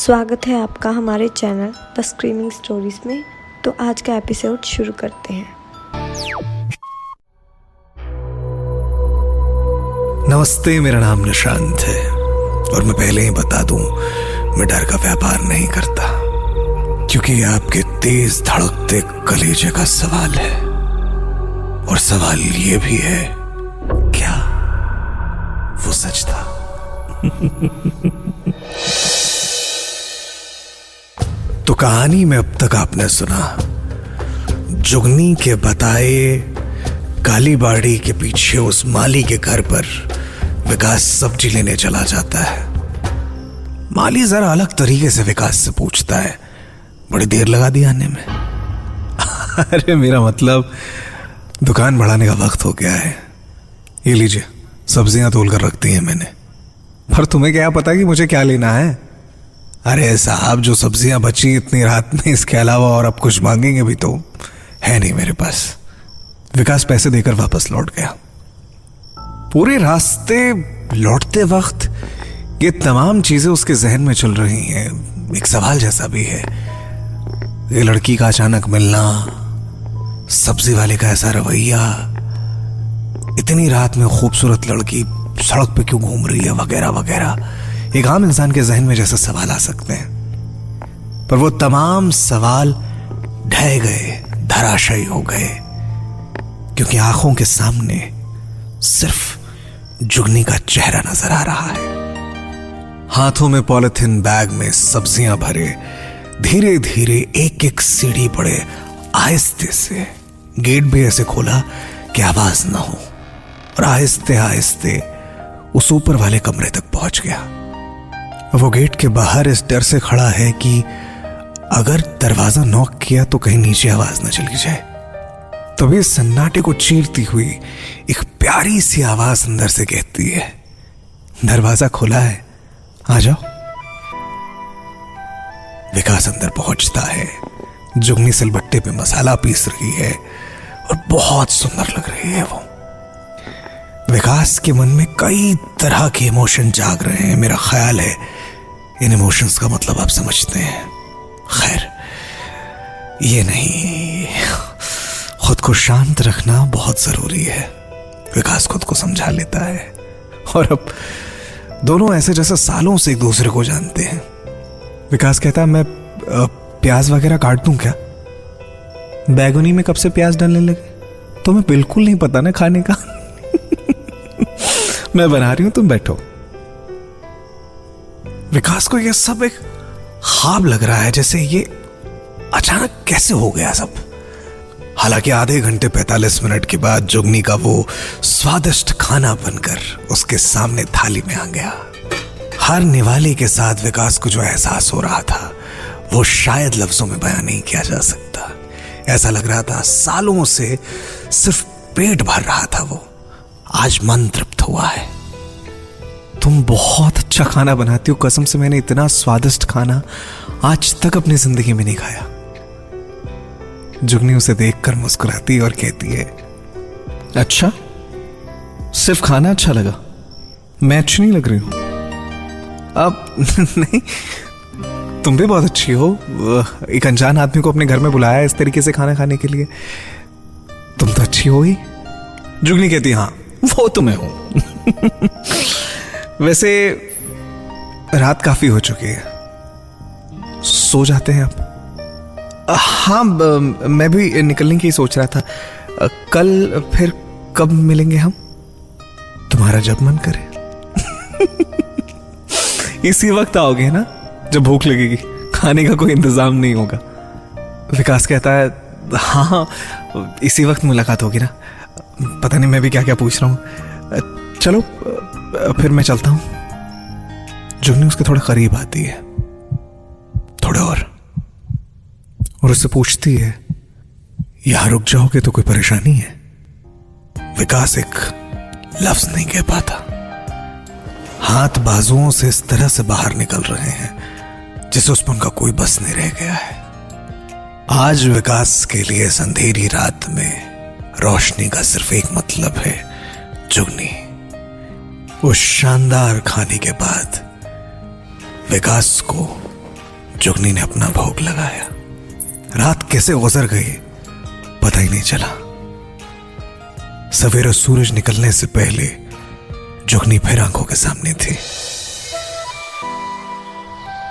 स्वागत है आपका हमारे चैनल द स्क्रीमिंग स्टोरीज में। तो आज का एपिसोड शुरू करते हैं। नमस्ते, मेरा नाम निशांत है और मैं पहले ही बता दूं, मैं डर का व्यापार नहीं करता, क्योंकि ये आपके तेज धड़कते कलेजे का सवाल है। और सवाल ये भी है, क्या वो सच था? तो कहानी में अब तक आपने सुना, जुगनी के बताए कालीबाड़ी के पीछे उस माली के घर पर विकास सब्जी लेने चला जाता है। माली जरा अलग तरीके से विकास से पूछता है, बड़ी देर लगा दी आने में। अरे मेरा मतलब दुकान बढ़ाने का वक्त हो गया है, ये लीजिए सब्जियां तोल कर रखती हैं मैंने। पर तुम्हें क्या पता कि मुझे क्या लेना है? अरे साहब, जो सब्जियां बची इतनी रात में, इसके अलावा और अब कुछ मांगेंगे भी तो है नहीं मेरे पास। विकास पैसे देकर वापस लौट गया। पूरे रास्ते लौटते वक्त ये तमाम चीजें उसके जहन में चल रही हैं। एक सवाल जैसा भी है, ये लड़की का अचानक मिलना, सब्जी वाले का ऐसा रवैया, इतनी रात में खूबसूरत लड़की सड़क पे क्यों घूम रही है, वगैरह वगैरह। एक आम इंसान के जहन में जैसे सवाल आ सकते हैं, पर वो तमाम सवाल ढह गए, धराशायी हो गए, क्योंकि आंखों के सामने सिर्फ जुगनी का चेहरा नजर आ रहा है। हाथों में पॉलिथीन बैग में सब्जियां भरे, धीरे धीरे एक एक सीढ़ी पड़े, आहिस्ते से गेट भी ऐसे खोला कि आवाज ना हो, और आहिस्ते आहिस्ते उस ऊपर वाले कमरे तक पहुंच गया। वो गेट के बाहर इस डर से खड़ा है कि अगर दरवाजा नॉक किया तो कहीं नीचे आवाज न चली जाए। तभी इस सन्नाटे को चीरती हुई एक प्यारी सी आवाज अंदर से कहती है, दरवाजा खुला है, आ जाओ। विकास अंदर पहुंचता है। जुगनी सिलबट्टे पे मसाला पीस रही है और बहुत सुंदर लग रही है वो। विकास के मन में कई तरह के इमोशन जाग रहे हैं। मेरा ख्याल है इन इमोशंस का मतलब आप समझते हैं। खैर, ये नहीं, खुद को शांत रखना बहुत जरूरी है। विकास खुद को समझा लेता है और अब दोनों ऐसे जैसे सालों से एक दूसरे को जानते हैं। विकास कहता है, मैं प्याज वगैरह काट दूं क्या? बैगुनी में कब से प्याज डालने लगे? तुम्हें बिल्कुल नहीं पता ना खाने का। मैं बना रही हूं, तुम बैठो। विकास को यह सब एक ख्वाब लग रहा है, जैसे ये अचानक कैसे हो गया सब। हालांकि आधे घंटे 45 मिनट के बाद जुगनी का वो स्वादिष्ट खाना बनकर उसके सामने थाली में आ गया। हर निवाले के साथ विकास को जो एहसास हो रहा था वो शायद लफ्जों में बयान नहीं किया जा सकता। ऐसा लग रहा था सालों से सिर्फ पेट भर रहा था वो, आज मन तृप्त हुआ है। तुम बहुत अच्छा खाना बनाती हो, कसम से मैंने इतना स्वादिष्ट खाना आज तक अपनी जिंदगी में नहीं खाया। जुगनी उसे देखकर मुस्कुराती और कहती है, अच्छा, सिर्फ खाना अच्छा लगा, मैं अच्छी नहीं लग रही हूं? अब नहीं, तुम भी बहुत अच्छी हो। एक अनजान आदमी को अपने घर में बुलाया इस तरीके से खाना खाने के लिए, तुम तो अच्छी हो ही। जुगनी कहती, हाँ वो तो मैं हूं। वैसे रात काफी हो चुकी है, सो जाते हैं अब। हाँ, मैं भी निकलने की सोच रहा था। कल फिर कब मिलेंगे हम? तुम्हारा जब मन करे। इसी वक्त आओगे ना, जब भूख लगेगी, खाने का कोई इंतजाम नहीं होगा। विकास कहता है, हाँ इसी वक्त मुलाकात होगी ना। पता नहीं मैं भी क्या क्या पूछ रहा हूं। चलो फिर मैं चलता हूं। जुगनी उसके थोड़ा करीब आती है, थोड़ा और उससे पूछती है, यहां रुक जाओगे तो कोई परेशानी है? विकास एक लफ्ज नहीं कह पाता। हाथ बाजुओं से इस तरह से बाहर निकल रहे हैं जिसे उस पर उनका कोई बस नहीं रह गया है। आज विकास के लिए इस अंधेरी रात में रोशनी का सिर्फ एक मतलब है, जुगनी। उस शानदार खाने के बाद विकास को जुगनी ने अपना भोग लगाया। रात कैसे गुजर गई पता ही नहीं चला। सवेरे सूरज निकलने से पहले जुगनी फिर आंखों के सामने थी।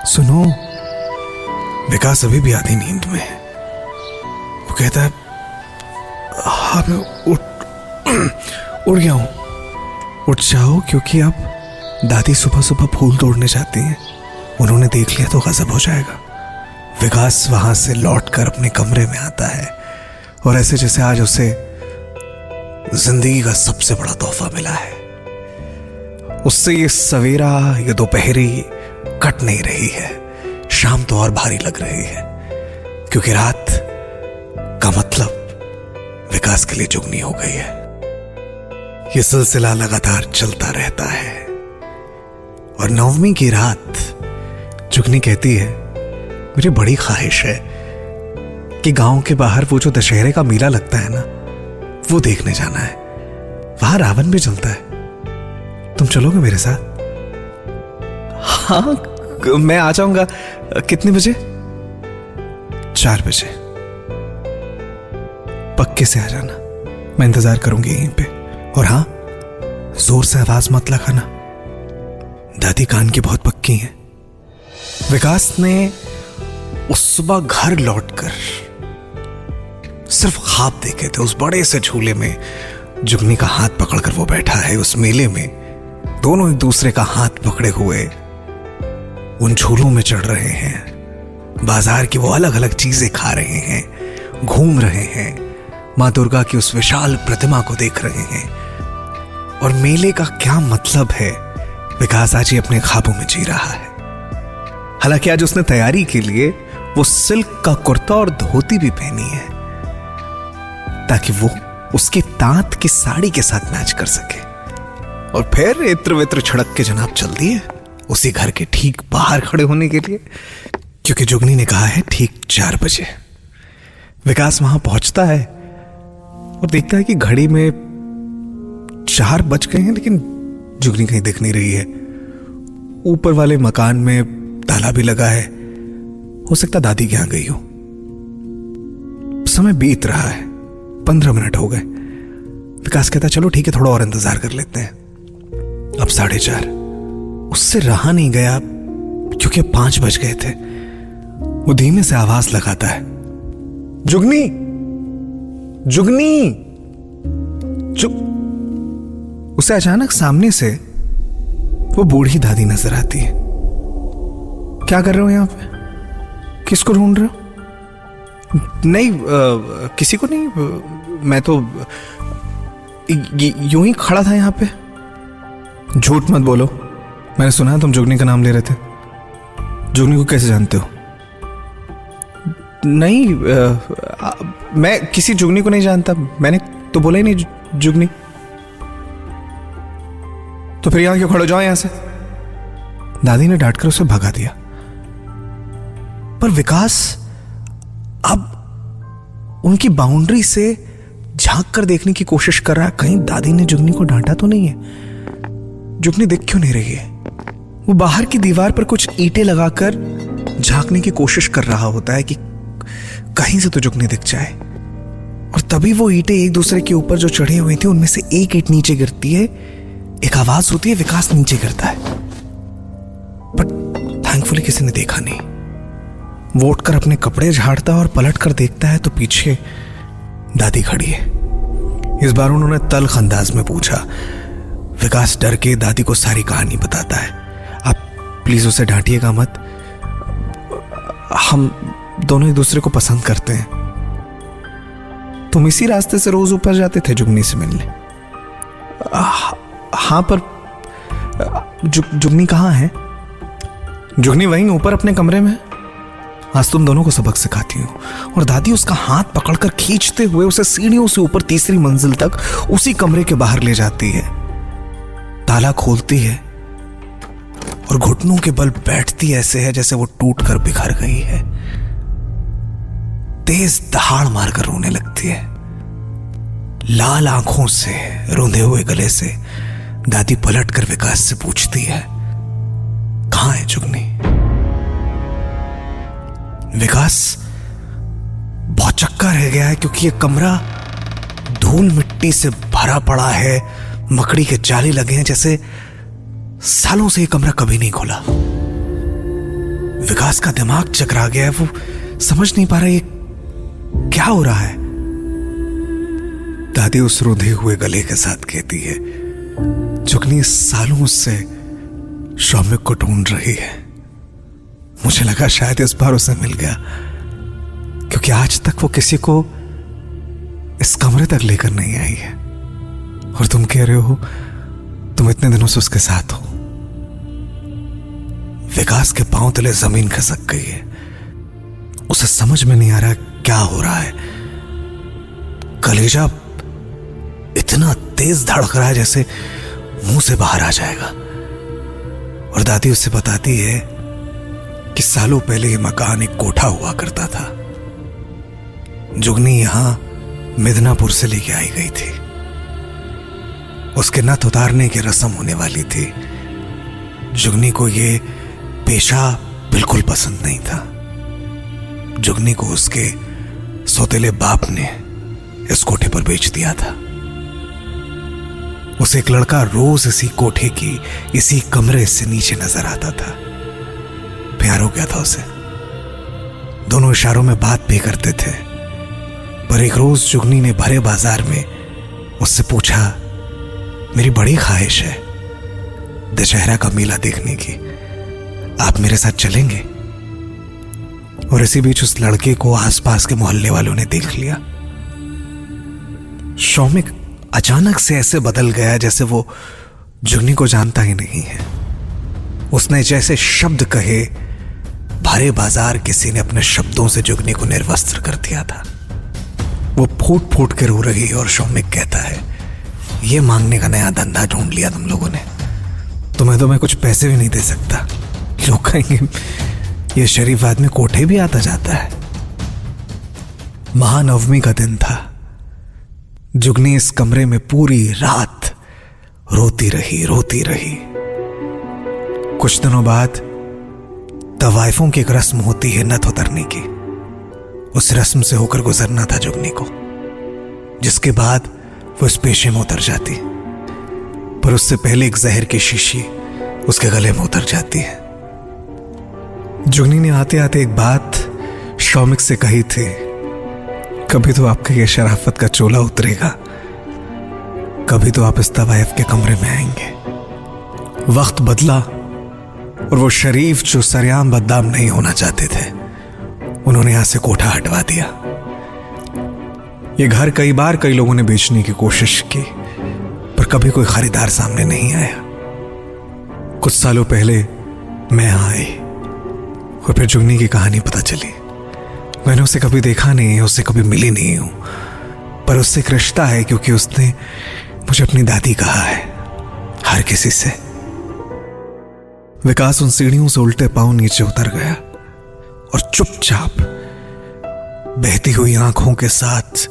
सुनो, विकास अभी भी आधी नींद में है। वो कहता है हाँ मैं उठ गया हूं। उठ जाओ, क्योंकि अब दादी सुबह सुबह फूल तोड़ने जाती हैं। उन्होंने देख लिया तो गजब हो जाएगा। विकास वहां से लौटकर अपने कमरे में आता है और ऐसे जैसे आज उसे जिंदगी का सबसे बड़ा तोहफा मिला है। उससे ये सवेरा, ये दोपहरी कट नहीं रही है। शाम तो और भारी लग रही है, क्योंकि रात का मतलब विकास के लिए जुगनी हो गई है। यह सिलसिला लगातार चलता रहता है और नवमी की रात जुगनी कहती है, मुझे बड़ी ख्वाहिश है कि गांव के बाहर वो जो दशहरे का मेला लगता है ना, वो देखने जाना है। वहां रावण भी जलता है। तुम चलोगे मेरे साथ? हाँ, मैं आ जाऊंगा। कितने बजे? 4 बजे। पक्के से आ जाना, मैं इंतजार करूंगी यहीं पे। और हाँ, जोर से आवाज मत लगाना, दादी कान की बहुत पक्की हैं। विकास ने उस सुबह घर लौटकर सिर्फ ख्वाब देखे थे। उस बड़े से झूले में जुगनी का हाथ पकड़कर वो बैठा है। उस मेले में दोनों एक दूसरे का हाथ पकड़े हुए उन झूलों में चढ़ रहे हैं। बाजार की वो अलग अलग चीजें खा रहे हैं, घूम रहे हैं, मां दुर्गा की उस विशाल प्रतिमा को देख रहे हैं। और मेले का क्या मतलब है, विकास आज ही अपने ख्वाबों में जी रहा है। हालांकि आज उसने तैयारी के लिए वो सिल्क का कुर्ता और धोती भी पहनी है, ताकि वो उसकी तांत की साड़ी के साथ मैच कर सके। और फिर इत्र वित्र छिड़क के जनाब चल दिए उसी घर के ठीक बाहर खड़े होने के लिए, क्योंकि जुगनी ने कहा है ठीक 4 बजे। विकास वहां पहुंचता है और देखता है कि घड़ी में 4 बज गए हैं, लेकिन जुगनी कहीं दिख नहीं रही है। ऊपर वाले मकान में ताला भी लगा है। हो सकता दादी के यहां गई हो। समय बीत रहा है, 15 मिनट हो गए। विकास कहता चलो ठीक है, थोड़ा और इंतजार कर लेते हैं। अब 4:30। उससे रहा नहीं गया, क्योंकि 5 बज गए थे। वो धीमे से आवाज लगाता है, जुगनी, जुगनी। उसे अचानक सामने से वो बूढ़ी दादी नजर आती है। क्या कर रहे हो यहां पे? किसको ढूंढ रहे हो? नहीं, किसी को नहीं। मैं तो यूं ही खड़ा था यहां पे। झूठ मत बोलो, मैंने सुना तुम जुगनी का नाम ले रहे थे। जुगनी को कैसे जानते हो? नहीं, मैं किसी जुगनी को नहीं जानता। मैंने तो बोला ही नहीं जुगनी। तो फिर यहां क्यों खड़े? जाओ यहां से। दादी ने डांटकर उसे भगा दिया। पर विकास अब उनकी बाउंड्री से झांक कर देखने की कोशिश कर रहा है, कहीं दादी ने जुगनी को डांटा तो नहीं है। जुगनी दिख क्यों नहीं रही है? वो बाहर की दीवार पर कुछ ईंटें लगाकर झांकने की कोशिश कर रहा होता है कि कहीं से तो जुगनी दिख जाए। और तभी वो ईंटें एक दूसरे के ऊपर जो चढ़े हुए थे, उनमें से एक ईंट नीचे गिरती है। एक आवाज होती है, विकास नीचे गिरता है। बट थैंकफुली किसी ने देखा नहीं। वो उठकर अपने कपड़े झाड़ता है और पलट कर देखता है तो पीछे दादी खड़ी है। इस बार उन्होंने तल्ख अंदाज में पूछा। विकास डर के दादी को सारी कहानी बताता है। आप प्लीज उसे डांटिएगा मत, हम दोनों एक दूसरे को पसंद करते हैं। तुम इसी रास्ते से रोज ऊपर जाते थे जुगनी से मिलने? हाँ, पर जुगनी कहाँ है? जुगनी वहीं ऊपर अपने कमरे में। आज तुम दोनों को सबक सिखाती हूँ। और दादी उसका हाथ पकड़कर खींचते हुए उसे सीढ़ियों से ऊपर तीसरी मंजिल तक उसी कमरे के बाहर ले जाती है। ताला खोलती है और घुटनों के बल बैठती ऐसे है जैसे वो टूट कर बिखर गई है। तेज दहाड़ मारकर रोने लगती है। लाल आंखों से, रूंधे हुए गले से दादी पलट कर विकास से पूछती है, कहां है जुगनी? विकास बहुत चक्का रह गया है क्योंकि ये कमरा धूल मिट्टी से भरा पड़ा है, मकड़ी के जाले लगे हैं, जैसे सालों से ये कमरा कभी नहीं खुला। विकास का दिमाग चकरा गया है, वो समझ नहीं पा रहा ये क्या हो रहा है। दादी उस रुंधे हुए गले के साथ कहती है, जुगनी सालों से शौमिक को ढूंढ रही है। मुझे लगा शायद इस बार उसे मिल गया, क्योंकि आज तक वो किसी को इस कमरे तक लेकर नहीं आई है। और तुम कह रहे हो तुम इतने दिनों से उसके साथ हो। विकास के पांव तले जमीन खसक गई है। उसे समझ में नहीं आ रहा क्या हो रहा है। कलेजा इतना तेज धड़क रहा है जैसे मुंह से बाहर आ जाएगा। और दादी उसे बताती है कि सालों पहले ये मकान एक कोठा हुआ करता था। जुगनी यहां मिदनापुर से लेके आई गई थी। उसके नथ उतारने की रस्म होने वाली थी। जुगनी को ये पेशा बिल्कुल पसंद नहीं था। जुगनी को उसके सौतेले बाप ने इस कोठे पर बेच दिया था। उसे एक लड़का रोज इसी कोठे की इसी कमरे से नीचे नजर आता था। प्यार हो गया था उसे। दोनों इशारों में बात भी करते थे। पर एक रोज जुगनी ने भरे बाजार में उससे पूछा, मेरी बड़ी ख्वाहिश है दशहरा का मेला देखने की, आप मेरे साथ चलेंगे? और इसी बीच उस लड़के को आसपास के मोहल्ले वालों ने देख लिया। शौमिक अचानक से ऐसे बदल गया जैसे वो जुगनी को जानता ही नहीं है। उसने जैसे शब्द कहे, भरे बाजार किसी ने अपने शब्दों से जुगनी को निर्वस्त्र कर दिया था। वो फूट फूट के रो रही है और शौमिक कहता है, ये मांगने का नया धंधा ढूंढ लिया तुम लोगों ने। तुम्हें तो मैं कुछ पैसे भी नहीं दे सकता। लोग कहेंगे ये शरीफ आदमी कोठे भी आता जाता है। महानवमी का दिन था। जुगनी इस कमरे में पूरी रात रोती रही। कुछ दिनों बाद तवाइफों की एक रस्म होती है नथ उतरने की। उस रस्म से होकर गुजरना था जुगनी को, जिसके बाद वो इस पेशे में उतर जाती। पर उससे पहले एक जहर की शीशी उसके गले में उतर जाती है। जुगनी ने आते आते एक बात शौमिक से कही थी, कभी तो आपका ये शराफत का चोला उतरेगा, कभी तो आप इस तवाइफ के कमरे में आएंगे। वक्त बदला और वो शरीफ जो सरेआम बदनाम नहीं होना चाहते थे, उन्होंने यहां से कोठा हटवा दिया। ये घर कई बार कई लोगों ने बेचने की कोशिश की, पर कभी कोई खरीदार सामने नहीं आया। कुछ सालों पहले मैं आई और फिर जुगनी की कहानी पता चली। मैंने उसे कभी देखा नहीं है, उससे कभी मिली नहीं हूं, पर उससे एक रिश्ता है क्योंकि उसने मुझे अपनी दादी कहा है, हर किसी से। विकास उन सीढ़ियों से उल्टे पांव नीचे उतर गया और चुपचाप बहती हुई आंखों के साथ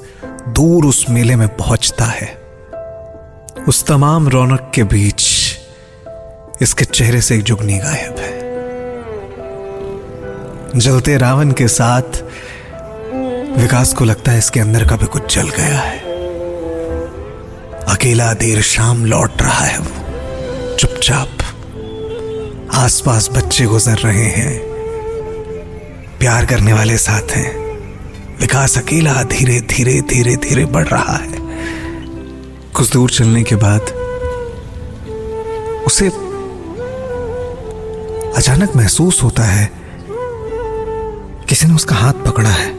दूर उस मेले में पहुंचता है। उस तमाम रौनक के बीच इसके चेहरे से एक जुगनी गायब है। जलते रावण के साथ विकास को लगता है इसके अंदर का भी कुछ जल गया है। अकेला देर शाम लौट रहा है वो चुपचाप। आसपास बच्चे गुजर रहे हैं, प्यार करने वाले साथ हैं। विकास अकेला धीरे धीरे धीरे धीरे बढ़ रहा है। कुछ दूर चलने के बाद उसे अचानक महसूस होता है किसी ने उसका हाथ पकड़ा है।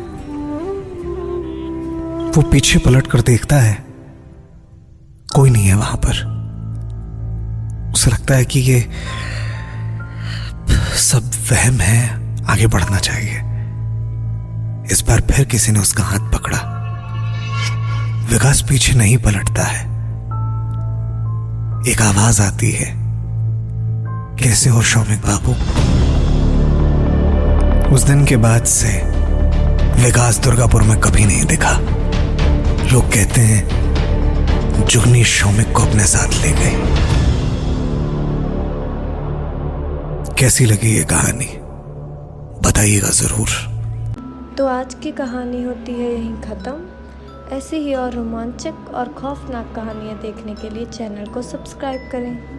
वो पीछे पलट कर देखता है, कोई नहीं है वहां पर। उसे लगता है कि ये सब वहम है, आगे बढ़ना चाहिए। इस बार फिर किसी ने उसका हाथ पकड़ा। विकास पीछे नहीं पलटता है। एक आवाज आती है, कैसे हो शौमिक बाबू? उस दिन के बाद से विकास दुर्गापुर में कभी नहीं दिखा। लोग कहते हैं जुगनी शौमिक को अपने साथ ले गई। कैसी लगी ये कहानी बताइएगा जरूर। तो आज की कहानी होती है यहीं ख़त्म। ऐसी ही और रोमांचक और खौफनाक कहानियाँ देखने के लिए चैनल को सब्सक्राइब करें।